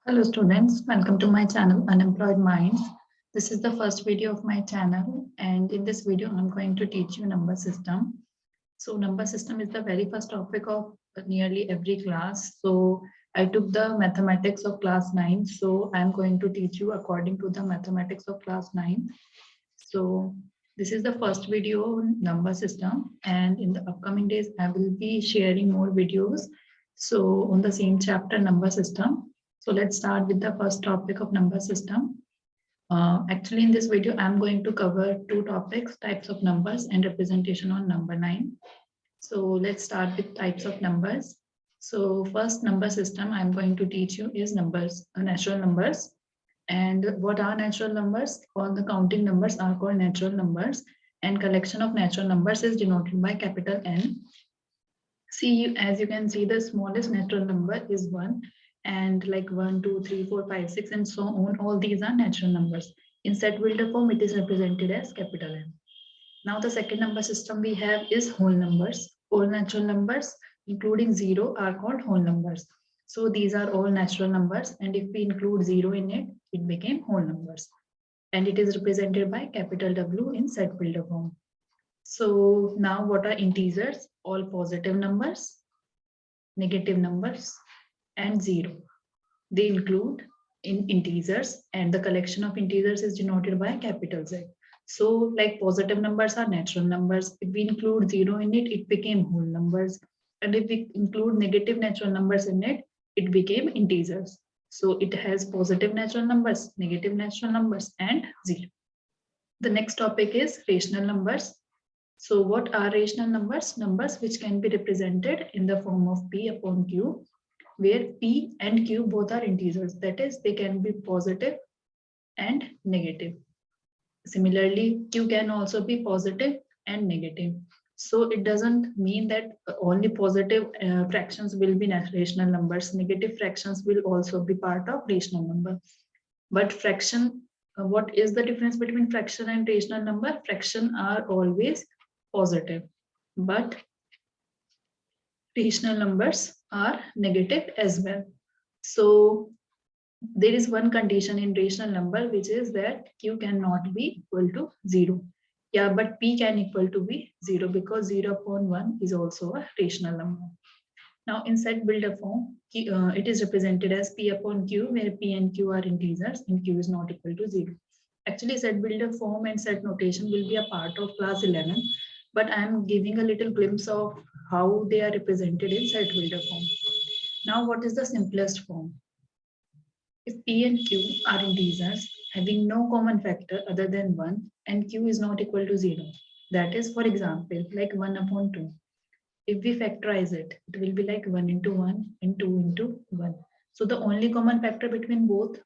Hello students, welcome to my channel Unemployed Minds. This is the first video of my channel, and in this video I'm going to teach you number system. So number system is the very first topic of nearly every class. So I took the mathematics of class 9. So I'm going to teach you according to the mathematics of class 9. So this is the first video on number system, and in the upcoming days I will be sharing more videos. So on the same chapter number system. So let's start with the first topic of number system. Actually, in this video, I'm going to cover two topics, types of numbers and representation on number 9. So let's start with types of numbers. So first number system I'm going to teach you is numbers, natural numbers. And what are natural numbers? All the counting numbers are called natural numbers, and collection of natural numbers is denoted by capital N. See, as you can see, the smallest natural number is 1, and like 1, 2, 3, 4, 5, 6, and so on. All these are natural numbers. In set builder form, it is represented as capital N. Now the second number system we have is whole numbers. All natural numbers, including 0, are called whole numbers. So these are all natural numbers, and if we include 0 in it, it became whole numbers. And it is represented by capital W in set builder form. So now what are integers? All positive numbers, negative numbers, and 0. They include in integers, and the collection of integers is denoted by capital Z. So like positive numbers are natural numbers. If we include 0 in it, it became whole numbers. And if we include negative natural numbers in it, it became integers. So it has positive natural numbers, negative natural numbers, and 0. The next topic is rational numbers. So what are rational numbers? Numbers which can be represented in the form of P upon Q, where P and Q both are integers. That is, they can be positive and negative. Similarly, Q can also be positive and negative. So it doesn't mean that only positive fractions will be rational numbers. Negative fractions will also be part of rational number. But fraction, what is the difference between fraction and rational number? Fraction are always positive, but rational numbers are negative as well. So there is one condition in rational number, which is that Q cannot be equal to 0. Yeah, but P can equal to be 0 because 0 upon 1 is also a rational number. Now in set builder form, it is represented as P upon Q, where P and Q are integers and Q is not equal to 0. Actually, set builder form and set notation will be a part of class 11, but I am giving a little glimpse of how they are represented in set builder form. Now, what is the simplest form? If P and Q are integers having no common factor other than 1 and Q is not equal to 0, that is, for example, like 1 upon 2. If we factorize it, it will be like 1 into 1 and 2 into 1. So the only common factor between both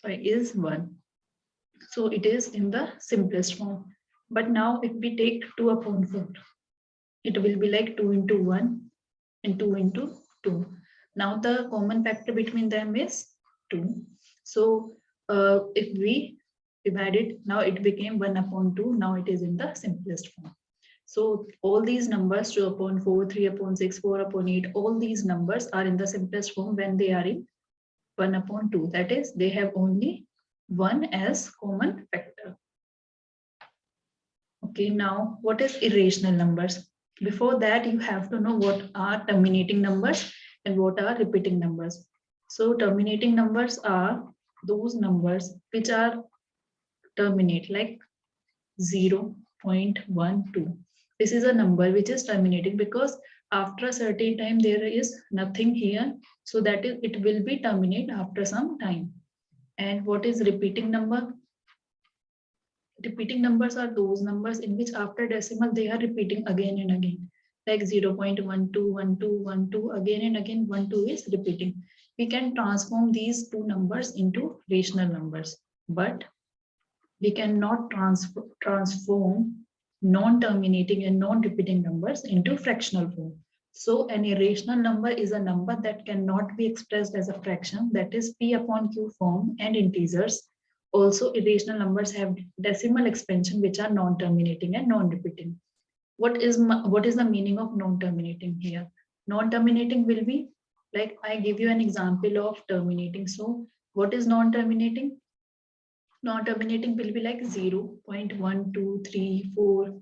is 1. So it is in the simplest form. But now if we take 2 upon 4, it will be like 2 into 1 and 2 into 2. Now the common factor between them is 2. So if we divide it, now it became 1 upon 2. Now it is in the simplest form. So all these numbers, 2 upon 4, 3 upon 6, 4 upon 8, all these numbers are in the simplest form when they are in 1 upon 2. That is, they have only 1 as common factor. Okay, now what is irrational numbers? Before that, you have to know what are terminating numbers and what are repeating numbers. So terminating numbers are those numbers which are terminate, like 0.12. This is a number which is terminating because after a certain time there is nothing here, so that is, it will be terminate after some time. And what is repeating number? Repeating numbers are those numbers in which after decimal they are repeating again and again, like 0.121212, again and again 12 is repeating. We can transform these two numbers into rational numbers, but we cannot transform non-terminating and non-repeating numbers into fractional form. So an irrational number is a number that cannot be expressed as a fraction, that is P upon Q form and integers. Also, irrational numbers have decimal expansion which are non-terminating and non-repeating. What is the meaning of non-terminating here? Non-terminating will be Like I give you an example of terminating. So what is non-terminating? Non-terminating will be like 0, 0.1, 2, 3, 4,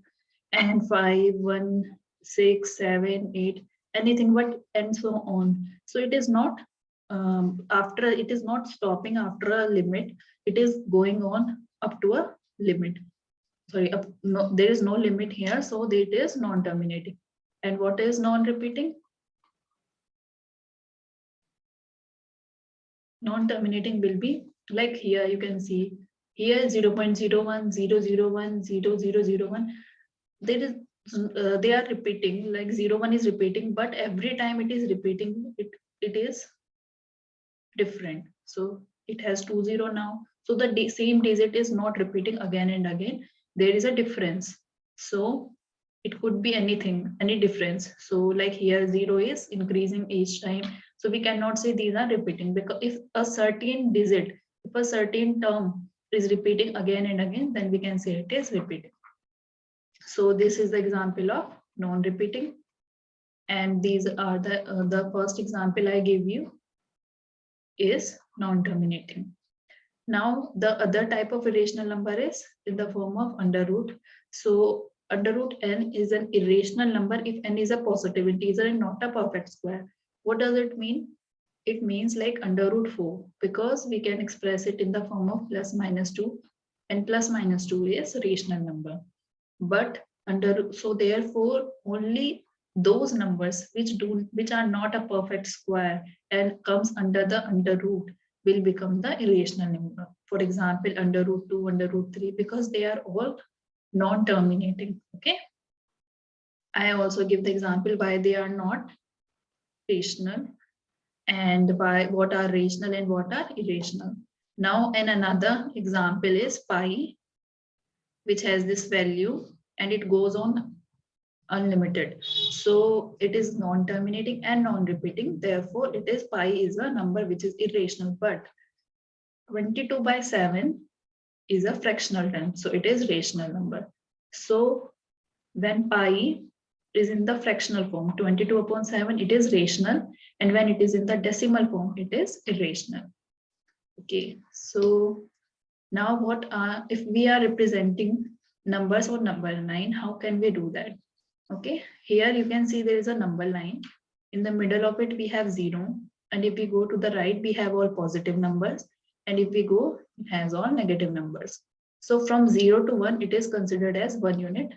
and 5, 1, 6, 7, 8, anything but, and so on. So it is not after, it is not stopping after a limit, it is going on up to a limit. Sorry, no, there is no limit here, so it is non-terminating. And what is non-repeating? Non-terminating will be like here you can see here 0.01, 001, 0001. There is they are repeating, like 01 is repeating, but every time it is repeating, it is different. So it has 20 now. So the same digit is not repeating again and again. There is a difference. So it could be anything, any difference. So like here 0 is increasing each time. So we cannot say these are repeating, because if a certain digit, if a certain term is repeating again and again, then we can say it is repeating. So this is the example of non-repeating. And these are the first example I gave you is non-terminating. Now the other type of irrational number is in the form of under root. So under root n is an irrational number if n is a positive integer and not a perfect square. What does it mean? It means like under root 4, because we can express it in the form of plus minus 2, and plus minus 2 is a rational number. But so therefore only those numbers which are not a perfect square and comes under the under root will become the irrational number. For example, under root 2, under root 3, because they are all non-terminating. Okay. I also give the example why they are not rational, and by what are rational and what are irrational. Now, and another example is pi, which has this value and it goes on unlimited. So it is non-terminating and non-repeating. Therefore, it is pi is a number which is irrational. But 22/7 is a fractional term, so it is rational number. So when pi is in the fractional form, 22/7, it is rational, and when it is in the decimal form, it is irrational. Okay, so now what are, if we are representing numbers on number line, how can we do that? Okay, here you can see there is a number line. In the middle of it, we have 0. And if we go to the right, we have all positive numbers. And if we go, it has all negative numbers. So from 0 to 1, it is considered as 1 unit.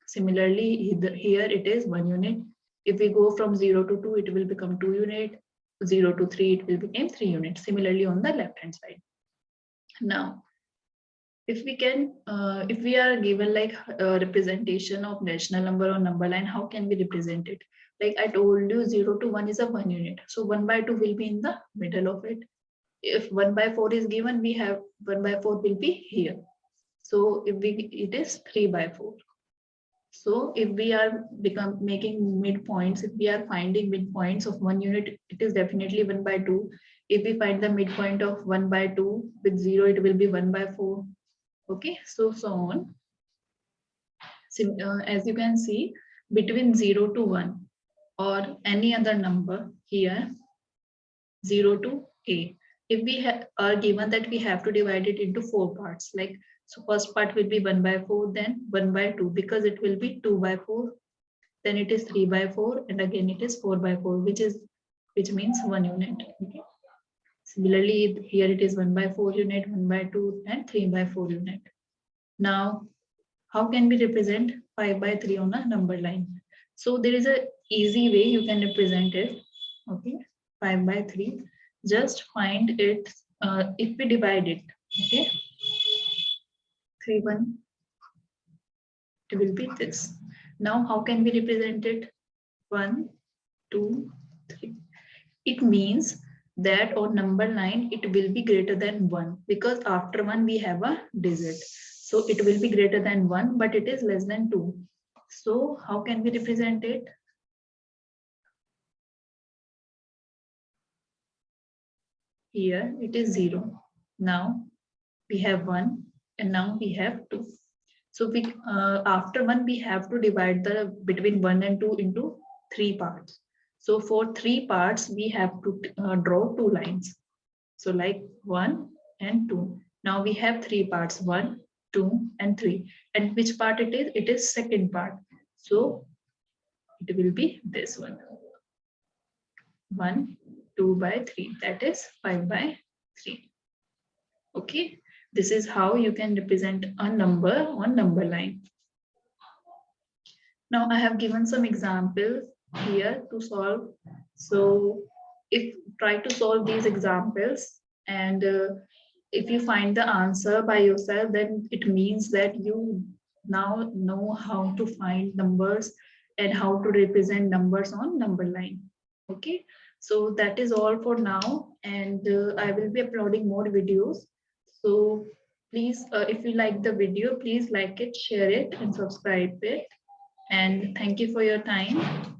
Similarly, here it is 1 unit. If we go from 0 to 2, it will become 2 unit. 0 to 3, it will become 3 units. Similarly, on the left-hand side. Now, if we are given like a representation of rational number or number line, how can we represent it? Like I told you, 0 to 1 is a 1 unit. So 1/2 will be in the middle of it. If 1/4 is given, we have 1/4 will be here. So if it is 3/4. So if we are making midpoints, if we are finding midpoints of 1 unit, it is definitely 1/2. If we find the midpoint of 1/2 with 0, it will be 1/4. Okay, so on. As you can see, between 0 to 1 or any other number here, 0 to a, if we are given that we have to divide it into 4 parts, like, so first part will be 1/4, then 1/2, because it will be 2/4, then it is 3/4, and again it is 4/4, which means 1 unit. Okay. Similarly, here it is 1/4 unit, 1/2, and 3/4 unit. Now, how can we represent 5/3 on a number line? So there is a easy way you can represent it. Okay, 5/3. Just find it. If we divide it, okay, 3, 1, it will be this. Now, how can we represent it? 1, 2, 3. It means that on number line, it will be greater than 1, because after 1 we have a digit. So it will be greater than 1, but it is less than 2. So how can we represent it? Here it is 0. Now we have 1, and now we have 2. So we after 1 we have to divide the between 1 and 2 into 3 parts. So for 3 parts, we have to draw 2 lines. So like 1 and 2. Now we have 3 parts, 1, 2, and 3. And which part it is? It is second part. So it will be this one. 1, 2 by 3. That is 5 by 3. Okay. This is how you can represent a number on number line. Now I have given some examples here to solve. So if try to solve these examples, and if you find the answer by yourself, then it means that you now know how to find numbers and how to represent numbers on number line. Okay, so that is all for now, and I will be uploading more videos. So please, if you like the video, please like it, share it, and subscribe it. And thank you for your time.